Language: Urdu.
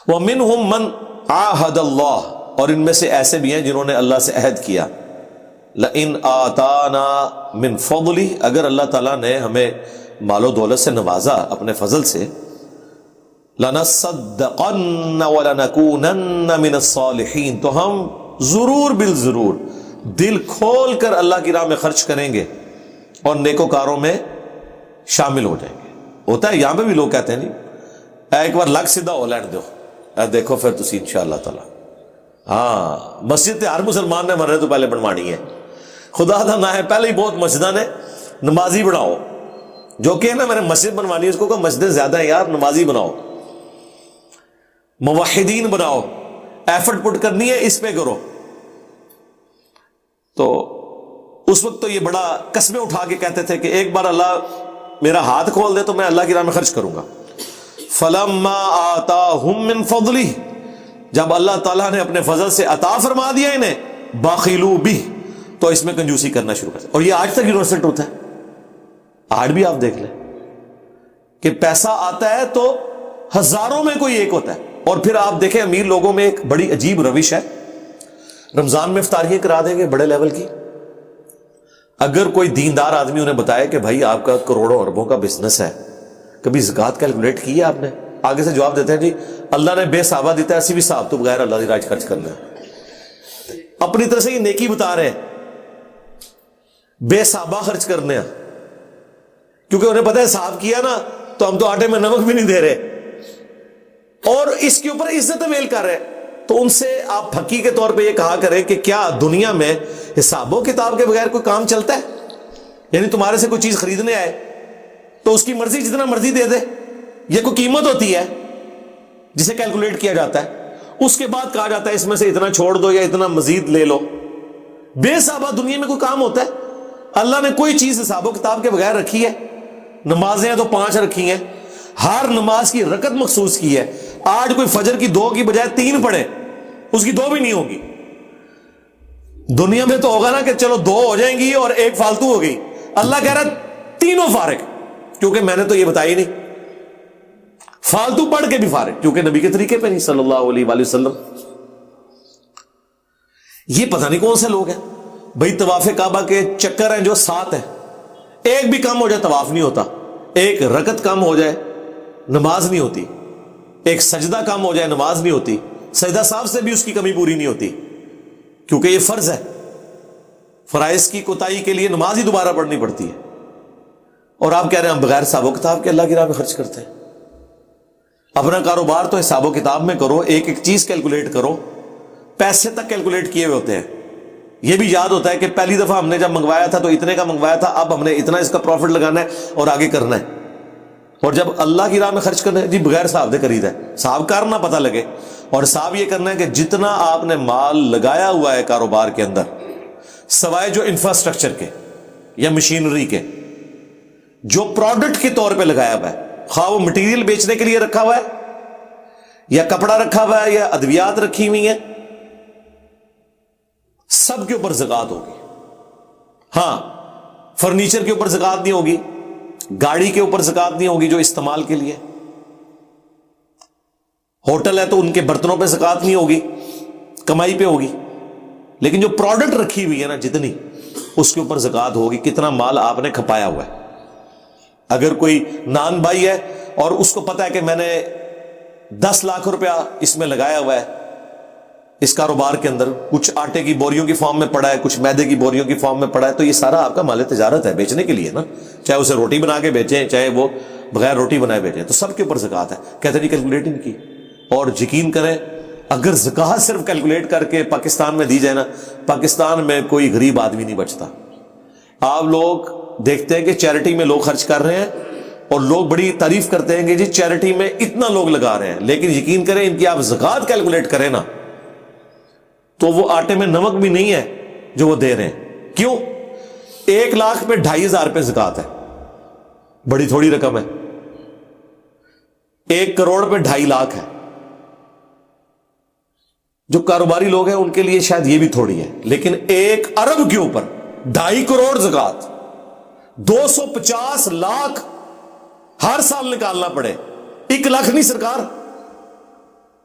وَمِنْهُمْ مَنْ عَاهَدَ اللَّهَ، اور ان میں سے ایسے بھی ہیں جنہوں نے اللہ سے عہد کیا، لَإِنْ آتَانَا مِنْ فَضْلِهِ، اگر اللہ تعالیٰ نے ہمیں مال و دولت سے نوازا اپنے فضل سے، لَنَصَّدَّقَنَّ وَلَنَكُونَنَّ مِنَ الصَّالِحِينَ، تو ہم ضرور بالضرور دل کھول کر اللہ کی راہ میں خرچ کریں گے اور نیکوکاروں میں شامل ہو جائیں گے۔ ہوتا ہے یہاں پہ بھی لوگ کہتے ہیں نہیں ایک بار لگ سیدھا ہو لینڈ دو، دیکھو پھر تسی انشاءاللہ تعالی، ہاں مسجد ہر مسلمان نے مرنے تو پہلے بنوانی ہے، خدا دا نہ ہے پہلے ہی بہت مسجدہ نے نمازی بناؤ، جو کہ نا میں نے مسجد بنوانی ہے اس کو کہ مسجدیں زیادہ ہیں یار، نمازی بناؤ، موحدین بناؤ، ایفرٹ پٹ کرنی ہے اس پہ کرو۔ تو اس وقت تو یہ بڑا قسمیں اٹھا کے کہتے تھے کہ ایک بار اللہ میرا ہاتھ کھول دے تو میں اللہ کی راہ میں خرچ کروں گا۔ فَلَمَّا آتَاهُم مِّن فَضْلِهِ، جب اللہ تعالیٰ نے اپنے فضل سے عطا فرما دیا انہیں، بَخِلُوا بِهِ، تو اس میں کنجوسی کرنا شروع کر دیا۔ اور یہ آج تک یونیورسل ٹروتھ ہے، آج بھی آپ دیکھ لیں کہ پیسہ آتا ہے تو ہزاروں میں کوئی ایک ہوتا ہے۔ اور پھر آپ دیکھیں امیر لوگوں میں ایک بڑی عجیب روش ہے، رمضان میں افطاریاں کرا دیں گے بڑے لیول کی۔ اگر کوئی دیندار آدمی انہیں بتائے کہ بھائی آپ کا کروڑوں اربوں کا بزنس ہے، کبھی زکوٰۃ کیلکولیٹ کی ہے آپ نے؟ آگے سے جواب دیتے ہیں جی اللہ نے بے صحابہ دیتا ہے، اسی بھی صاحب تو بغیر اللہ کی راہ خرچ کرنا ہے۔ اپنی طرح سے یہ نیکی بتا رہے ہیں، بے صحابہ خرچ کرنے ہیں، کیونکہ انہیں پتہ ہے صاحب کیا نا تو ہم تو آٹے میں نمک بھی نہیں دے رہے، اور اس کے اوپر عزت میل کر رہے۔ تو ان سے آپ پھکی کے طور پہ یہ کہا کریں کہ کیا دنیا میں حساب و کتاب کے بغیر کوئی کام چلتا ہے؟ یعنی تمہارے سے کوئی چیز خریدنے آئے تو اس کی مرضی جتنا مرضی دے دے، یہ کوئی قیمت ہوتی ہے جسے کیلکولیٹ کیا جاتا ہے، اس کے بعد کہا جاتا ہے اس میں سے اتنا چھوڑ دو یا اتنا مزید لے لو۔ بے صحابہ دنیا میں کوئی کام ہوتا ہے؟ اللہ نے کوئی چیز حساب و کتاب کے بغیر رکھی ہے؟ نمازیں تو 5 رکھی ہیں، ہر نماز کی رکعت مخصوص کی ہے۔ آج کوئی فجر کی 2 کی بجائے 3 پڑھے، اس کی 2 بھی نہیں ہوگی۔ دنیا میں تو ہوگا نا کہ چلو 2 ہو جائیں گی اور 1 فالتو ہو گئی، اللہ کہہ رہا ہے تینوں فارغ، کیونکہ میں نے تو یہ بتائی نہیں، فالتو پڑھ کے بھی فارغ، کیونکہ نبی کے طریقے پہ نہیں صلی اللہ علیہ وآلہ وسلم۔ یہ پتہ نہیں کون سے لوگ ہیں بھائی، طواف کعبہ کے چکر ہیں جو 7 ہیں، ایک بھی کم ہو جائے طواف نہیں ہوتا، ایک رکعت کم ہو جائے نماز نہیں ہوتی، ایک سجدہ کم ہو جائے نماز نہیں ہوتی، سجدہ صاحب سے بھی اس کی کمی پوری نہیں ہوتی، کیونکہ یہ فرض ہے، فرائض کی کوتاہی کے لیے نماز ہی دوبارہ پڑھنی پڑتی ہے۔ اور آپ کہہ رہے ہیں ہم بغیر حساب و کتاب کے اللہ کی راہ میں خرچ کرتے ہیں۔ اپنا کاروبار تو حساب و کتاب میں کرو، ایک ایک چیز کیلکولیٹ کرو، پیسے تک کیلکولیٹ کیے ہوئے ہوتے ہیں۔ یہ بھی یاد ہوتا ہے کہ پہلی دفعہ ہم نے جب منگوایا تھا تو اتنے کا منگوایا تھا، اب ہم نے اتنا اس کا پروفٹ لگانا ہے اور آگے کرنا ہے۔ اور جب اللہ کی راہ میں خرچ کرنا ہے جی بغیر صاحب دے خرید ہے، صاحب کار نہ پتہ لگے، اور صاحب یہ کرنا ہے کہ جتنا آپ نے مال لگایا ہوا ہے کاروبار کے اندر، سوائے جو انفراسٹرکچر کے یا مشینری کے، جو پروڈکٹ کے طور پہ لگایا ہوا ہے، خواہ وہ مٹیریل بیچنے کے لیے رکھا ہوا ہے یا کپڑا رکھا ہوا ہے یا ادویات رکھی ہوئی ہیں، سب کے اوپر زکوٰۃ ہوگی۔ ہاں فرنیچر کے اوپر زکوٰۃ نہیں ہوگی، گاڑی کے اوپر زکوٰۃ نہیں ہوگی جو استعمال کے لیے، ہوٹل ہے تو ان کے برتنوں پہ زکوٰۃ نہیں ہوگی، کمائی پہ ہوگی، لیکن جو پروڈکٹ رکھی ہوئی ہے نا جتنی، اس کے اوپر زکوٰۃ ہوگی، کتنا مال آپ نے کھپایا ہوا ہے۔ اگر کوئی نان بھائی ہے اور اس کو پتا ہے کہ میں نے 10 لاکھ روپیہ اس میں لگایا ہوا ہے، اس کاروبار کے اندر کچھ آٹے کی بوریوں کی فارم میں پڑا ہے، کچھ میدے کی بوریوں کی فارم میں پڑا ہے، تو یہ سارا آپ کا مال تجارت ہے، بیچنے کے لیے نا، چاہے اسے روٹی بنا کے بیچیں چاہے وہ بغیر روٹی بنائے بیچیں، تو سب کے اوپر زکوٰۃ ہے۔ کہتے ہیں کیلکولیٹ نہیں کی، اور یقین کریں اگر زکوٰۃ صرف کیلکولیٹ کر کے پاکستان میں دی جائے نا، پاکستان میں کوئی غریب آدمی نہیں بچتا۔ آپ لوگ دیکھتے ہیں کہ چیریٹی میں لوگ خرچ کر رہے ہیں اور لوگ بڑی تعریف کرتے ہیں کہ جی چیریٹی میں اتنا لوگ لگا رہے ہیں، لیکن یقین کریں ان کی آپ زکوٰۃ کیلکولیٹ کریں نا تو وہ آٹے میں نمک بھی نہیں ہے جو وہ دے رہے ہیں۔ کیوں؟ 1 لاکھ پہ 2,500 روپے زکوٰۃ ہے، بڑی تھوڑی رقم ہے۔ 1 کروڑ پہ 2.5 لاکھ ہے، جو کاروباری لوگ ہیں ان کے لیے شاید یہ بھی تھوڑی ہے، لیکن 1 ارب کے اوپر 2.5 کروڑ زکوٰۃ، 250 لاکھ ہر سال نکالنا پڑے، 1 لاکھ نہیں سرکار،